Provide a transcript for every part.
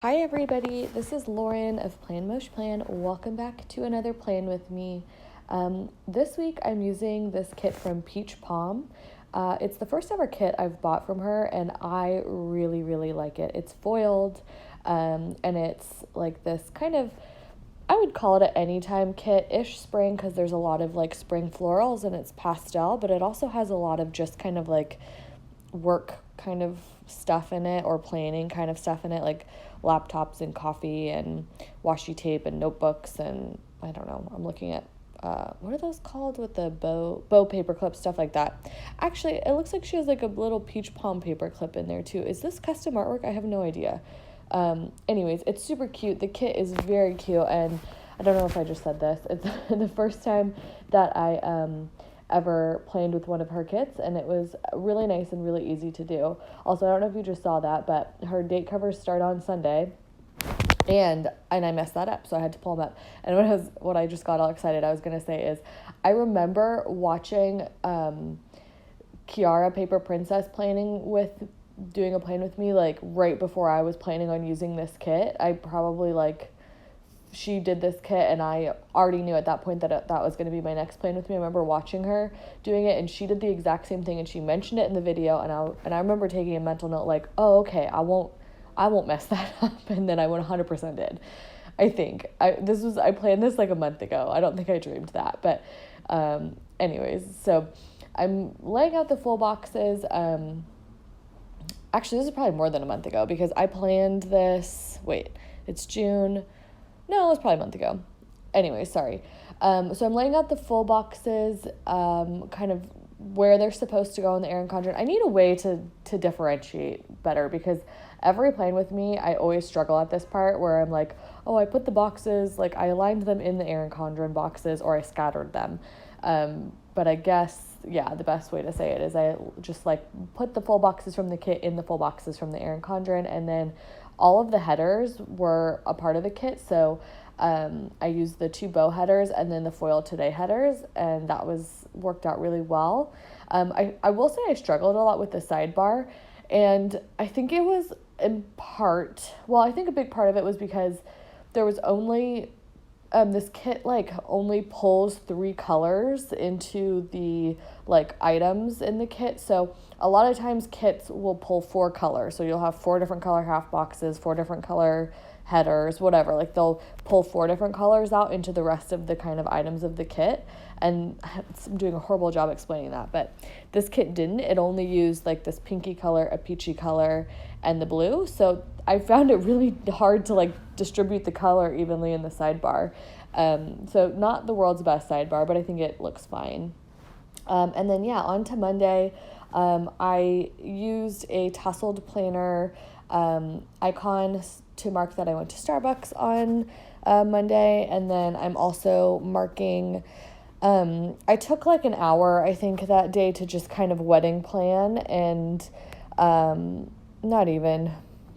Hi everybody, this is Lauren of planmoshplan. Welcome back to another plan with me. This week I'm using this kit from Peach Palm. It's the first ever kit I've bought from her and I really like it. It's foiled and it's like this kind of, I would call it an anytime kit-ish spring because there's a lot of like spring florals and it's pastel, but it also has a lot of just kind of like work kind of stuff in it or planning kind of stuff in it, like laptops and coffee and washi tape and notebooks and I don't know, I'm looking at what are those called with the bow paper clips, stuff like that. Actually, it looks like she has like a little peach palm paper clip in there too. Is this custom artwork? I have no idea. Anyways, it's super cute. The kit is very cute, and I don't know if I just said this. It's the first time that I ever planned with one of her kits, and it was really nice and really easy to do. Also, I don't know if you just saw that, but her date covers start on Sunday, and I messed that up, so I had to pull them up. And what I just got all excited, I was gonna say is, I remember watching Kiara Paper Princess doing a plan with me, like right before I was planning on using this kit. She did this kit and I already knew at that point that was going to be my next plan with me. I remember watching her doing it and she did the exact same thing and she mentioned it in the video, and I remember taking a mental note like, oh, okay, I won't mess that up, and then I 100% did. I think I planned this like a month ago. I don't think I dreamed that, but anyways, so I'm laying out the full boxes. Actually, this is probably more than a month ago because I planned this, it's June. No, it was probably a month ago. Anyway, sorry. So I'm laying out the full boxes, kind of where they're supposed to go in the Erin Condren. I need a way to differentiate better because every plan with me, I always struggle at this part where I'm like, oh, I put the boxes, like I aligned them in the Erin Condren boxes or I scattered them. But I guess, yeah, the best way to say it is I just like put the full boxes from the kit in the full boxes from the Erin Condren, and then all of the headers were a part of the kit. So I used the 2 bow headers and then the foil today headers, and that worked out really well. I will say I struggled a lot with the sidebar, and I think it was in part, I think a big part of it was because there was only this kit like only pulls 3 colors into the like items in the kit. So a lot of times kits will pull 4 colors. So you'll have 4 different color half boxes, 4 different color headers, whatever. Like they'll pull 4 different colors out into the rest of the kind of items of the kit. And I'm doing a horrible job explaining that, but this kit didn't. It only used like this pinky color, a peachy color, and the blue. So I found it really hard to like distribute the color evenly in the sidebar. So not the world's best sidebar, but I think it looks fine. And then, yeah, on to Monday. I used a tasseled planner icon to mark that I went to Starbucks on Monday. And then I'm also marking, I took like an hour, I think, that day to just kind of wedding plan, and not even,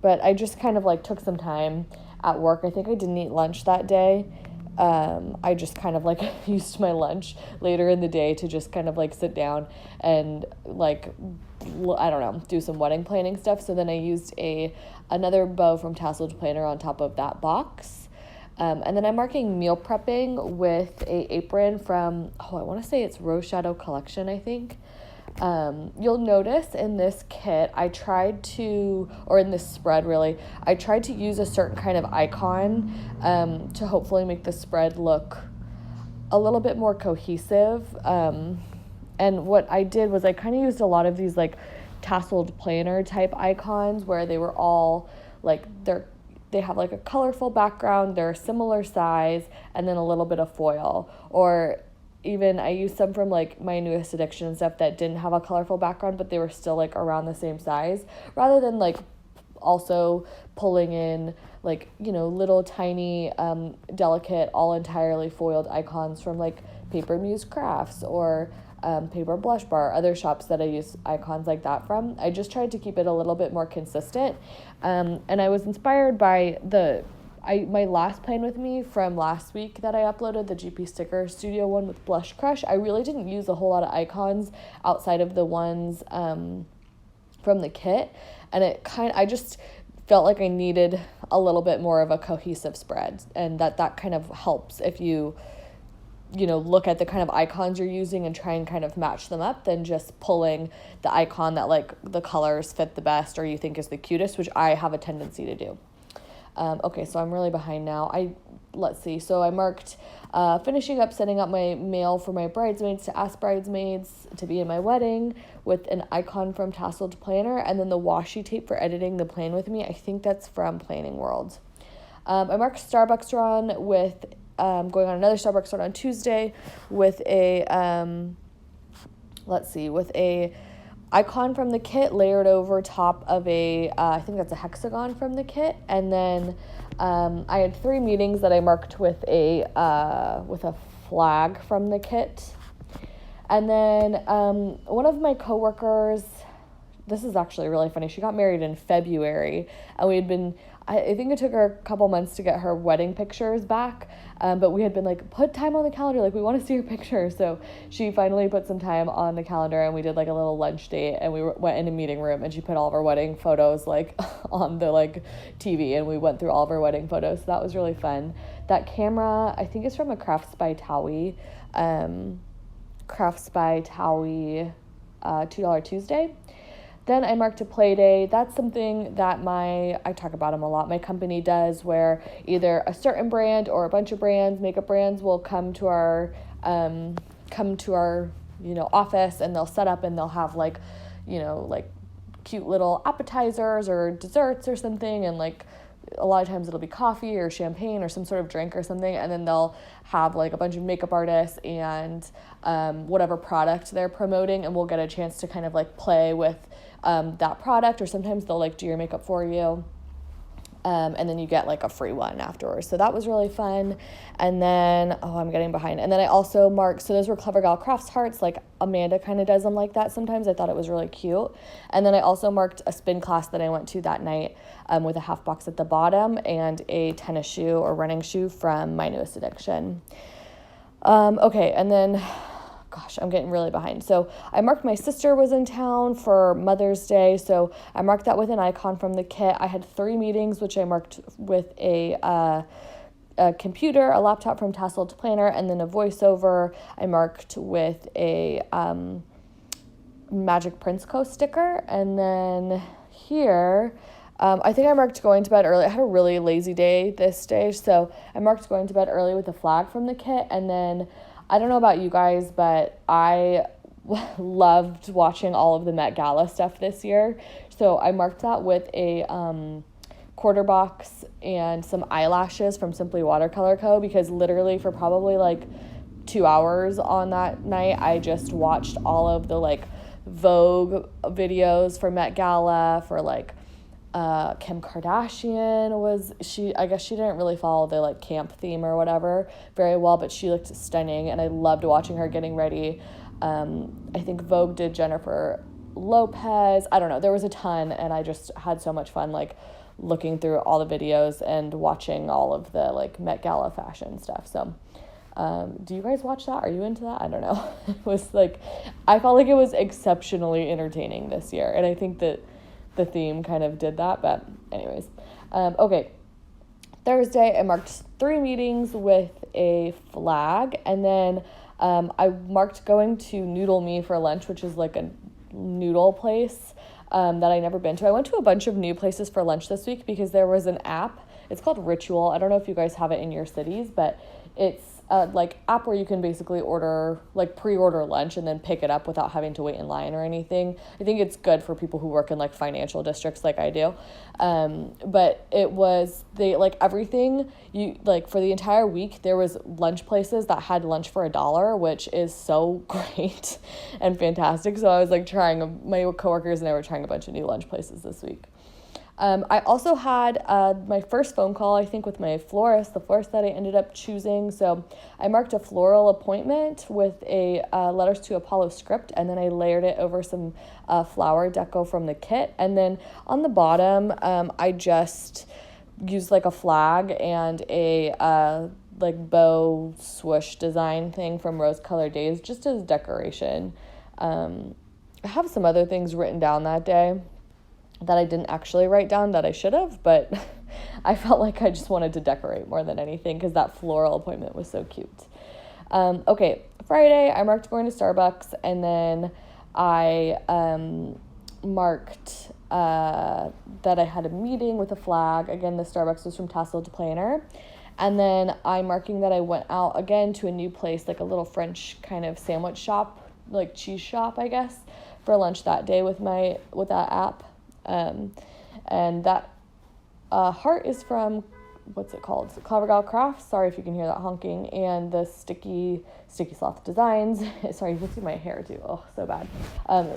but I just kind of like took some time at work. I think I didn't eat lunch that day. I just kind of like used my lunch later in the day to just kind of like sit down and like, I don't know, do some wedding planning stuff. So then I used another bow from Tasseled Planner on top of that box. And then I'm marking meal prepping with a apron from, I want to say it's Rose Shadow Collection, I think. You'll notice in this kit, in this spread really, I tried to use a certain kind of icon to hopefully make the spread look a little bit more cohesive. And what I did was I kind of used a lot of these like tasseled planner type icons where they were all like, they have like a colorful background, they're a similar size, and then a little bit of foil. Or even I used some from like my newest addiction and stuff that didn't have a colorful background, but they were still like around the same size, rather than like also pulling in like, little tiny delicate all entirely foiled icons from like Paper Muse Crafts or Paper Blush Bar, other shops that I use icons like that from. I just tried to keep it a little bit more consistent, and I was inspired by my last plan with me from last week that I uploaded, the GP Sticker Studio one with Blush Crush. I really didn't use a whole lot of icons outside of the ones from the kit, and I just felt like I needed a little bit more of a cohesive spread, and that kind of helps if you look at the kind of icons you're using and try and kind of match them up than just pulling the icon that like the colors fit the best or you think is the cutest, which I have a tendency to do. Okay, so I'm really behind now. Let's see. So I marked finishing up setting up my mail for my bridesmaids to ask bridesmaids to be in my wedding with an icon from Tasseled Planner, and then the washi tape for editing the plan with me. I think that's from Planning World. I marked Starbucks run with going on another Starbucks run on Tuesday with a with a icon from the kit layered over top of a I think that's a hexagon from the kit, and then I had 3 meetings that I marked with a flag from the kit, and then one of my coworkers, this is actually really funny, she got married in February, and we had been, I think it took her a couple months to get her wedding pictures back, but we had been like, put time on the calendar, like we want to see her picture. So she finally put some time on the calendar, and we did like a little lunch date, and we went in a meeting room, and she put all of our wedding photos like on the like TV, and we went through all of our wedding photos. So that was really fun. That camera, I think, is from a Crafts by Towie, $2 Tuesday. Then I marked a play day. That's something that I talk about them a lot, my company does, where either a certain brand or a bunch of brands, makeup brands, will come to our office, and they'll set up and they'll have like cute little appetizers or desserts or something, and like a lot of times it'll be coffee or champagne or some sort of drink or something, and then they'll have like a bunch of makeup artists and whatever product they're promoting, and we'll get a chance to kind of like play with that product, or sometimes they'll like do your makeup for you, and then you get like a free one afterwards. So that was really fun. And then I'm getting behind, and then I also marked, so those were Clever Gal Crafts hearts, like Amanda kind of does them like that sometimes. I thought it was really cute. And then I also marked a spin class that I went to that night, with a half box at the bottom and a tennis shoe or running shoe from My Newest Addiction. Okay, and then gosh, I'm getting really behind. So I marked my sister was in town for Mother's Day, so I marked that with an icon from the kit. I had 3 meetings, which I marked with a computer, a laptop from Tasseled Planner, and then a voiceover I marked with a Magic Prince Co. sticker. And then here, I think I marked going to bed early. I had a really lazy day this day, so I marked going to bed early with a flag from the kit. And then I don't know about you guys, but I loved watching all of the Met Gala stuff this year. So I marked that with a quarter box and some eyelashes from Simply Watercolor Co. because literally for probably like 2 hours on that night, I just watched all of the like Vogue videos for Met Gala, for like Kim Kardashian I guess she didn't really follow the like camp theme or whatever very well, but she looked stunning, and I loved watching her getting ready. I think Vogue did Jennifer Lopez. I don't know, there was a ton, and I just had so much fun like looking through all the videos and watching all of the like Met Gala fashion stuff. So do you guys watch that? Are you into that? I don't know. It was like, I felt like it was exceptionally entertaining this year, and I think that the theme kind of did that, but anyways. Okay, Thursday I marked 3 meetings with a flag, and then I marked going to Noodle Me for lunch, which is like a noodle place that I never been to. I went to a bunch of new places for lunch this week because there was an app. It's called Ritual. I don't know if you guys have it in your cities, but it's like app where you can basically pre-order lunch and then pick it up without having to wait in line or anything. I think it's good for people who work in like financial districts like I do. But everything for the entire week, there was lunch places that had lunch for $1, which is so great and fantastic. So I was like my coworkers and I were trying a bunch of new lunch places this week. I also had my first phone call, I think, with my florist, the florist that I ended up choosing. So I marked a floral appointment with a Letters to Apollo script, and then I layered it over some flower deco from the kit. And then on the bottom, I just used like a flag and a bow swoosh design thing from Rose Colored Days just as decoration. I have some other things written down that day that I didn't actually write down that I should have, but I felt like I just wanted to decorate more than anything because that floral appointment was so cute. Okay, Friday, I marked going to Starbucks, and then I marked that I had a meeting with a flag. Again, the Starbucks was from Tassel to Planner. And then I'm marking that I went out again to a new place, like a little French kind of sandwich shop, like cheese shop, I guess, for lunch that day with that app. And that heart is from, what's it called? Clever Gal Crafts. Sorry if you can hear that honking. And the sticky sloth designs. Sorry, you can see my hair too. Oh, so bad.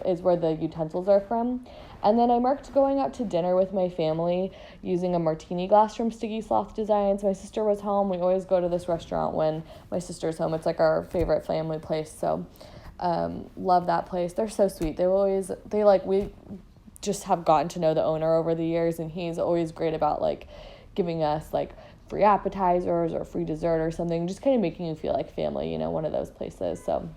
Is where the utensils are from. And then I marked going out to dinner with my family using a martini glass from Sticky Sloth Designs. My sister was home. We always go to this restaurant when my sister's home. It's like our favorite family place. So, love that place. They're so sweet. We just have gotten to know the owner over the years, and he's always great about like giving us like free appetizers or free dessert or something, just kind of making you feel like family, one of those places. So,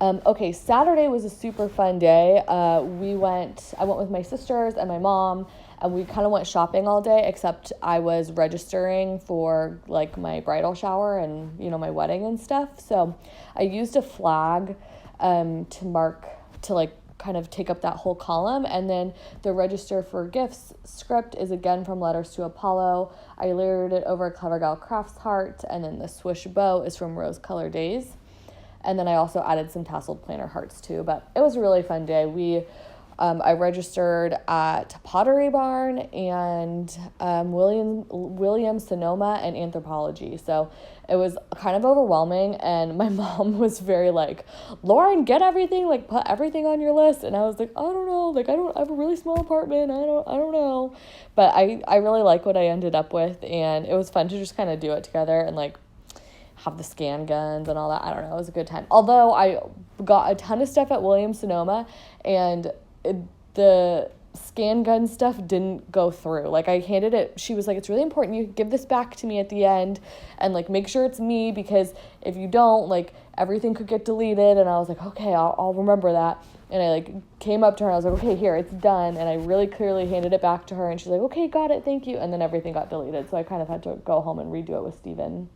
okay, Saturday was a super fun day. I went with my sisters and my mom, and we kind of went shopping all day, except I was registering for like my bridal shower and, my wedding and stuff. So I used a flag, to mark, to like kind of take up that whole column. And then the register for gifts script is again from Letters to Apollo. I layered it over Clever Gal Crafts heart, and then the swoosh bow is from Rose Color Days. And then I also added some tasseled planner hearts too, but it was a really fun day. I registered at Pottery Barn and William Sonoma and Anthropology. So it was kind of overwhelming, and my mom was very like, Lauren, get everything, like put everything on your list. And I was like, I don't know, like I have a really small apartment. I don't know. But I really like what I ended up with, and it was fun to just kind of do it together and like have the scan guns and all that. I don't know. It was a good time. Although I got a ton of stuff at Williams Sonoma, and the scan gun stuff didn't go through. Like I handed it, she was like, it's really important you give this back to me at the end and like make sure it's me, because if you don't, like everything could get deleted. And I was like, okay, I'll remember that. And I like came up to her and I was like, okay, here, it's done. And I really clearly handed it back to her, and she's like, okay, got it, thank you. And then everything got deleted. So I kind of had to go home and redo it with Steven.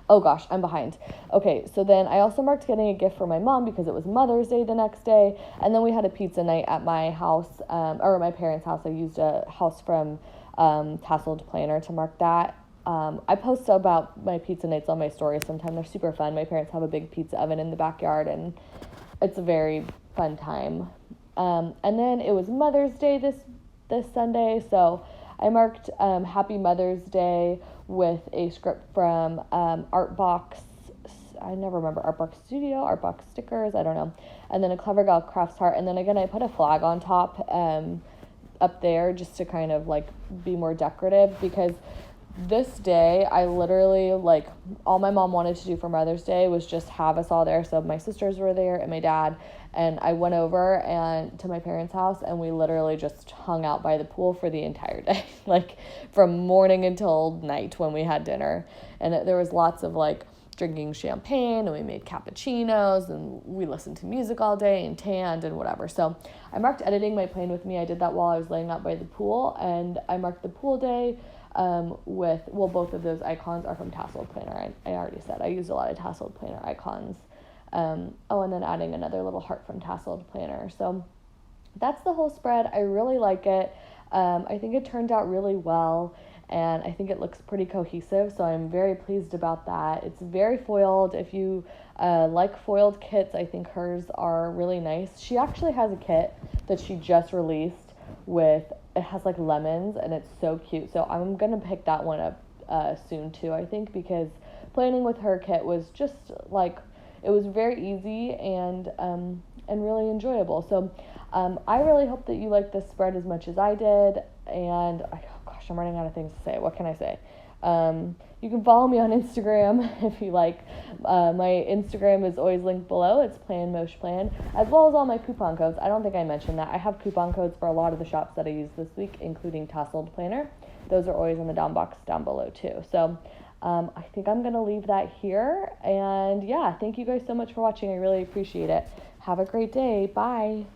Oh gosh, I'm behind. Okay, so then I also marked getting a gift for my mom because it was Mother's Day the next day. And then we had a pizza night at my house, or my parents' house. I used a house from Tasseled Planner to mark that. I post about my pizza nights on my stories sometimes. They're super fun. My parents have a big pizza oven in the backyard, and it's a very fun time. And then it was Mother's Day this Sunday, so I marked Happy Mother's Day with a script from Artbox. I never remember, Artbox Studio, Artbox Stickers, I don't know. And then a Clever Gal Crafts heart. And then again, I put a flag on top up there just to kind of like be more decorative, because this day I literally like all my mom wanted to do for Mother's Day was just have us all there. So my sisters were there and my dad, and I went over and to my parents' house, and we literally just hung out by the pool for the entire day, like from morning until night when we had dinner. And there was lots of like drinking champagne, and we made cappuccinos, and we listened to music all day and tanned and whatever. So I marked editing my plan with me. I did that while I was laying out by the pool, and I marked the pool day both of those icons are from Tasseled Planner. I already said I used a lot of Tasseled Planner icons. And then adding another little heart from Tasseled Planner. So that's the whole spread. I really like it. I think it turned out really well, and I think it looks pretty cohesive, so I'm very pleased about that. It's very foiled. If you like foiled kits, I think hers are really nice. She actually has a kit that she just released it has like lemons, and it's so cute. So I'm going to pick that one up soon too, I think, because planning with her kit was just like, it was very easy and really enjoyable. So I really hope that you like this spread as much as I did. And I'm running out of things to say. What can I say? You can follow me on Instagram if you like. My Instagram is always linked below. It's planmoshplan, as well as all my coupon codes. I don't think I mentioned that. I have coupon codes for a lot of the shops that I used this week, including Tasseled Planner. Those are always in the down box down below too. So I think I'm going to leave that here. And yeah, thank you guys so much for watching. I really appreciate it. Have a great day. Bye.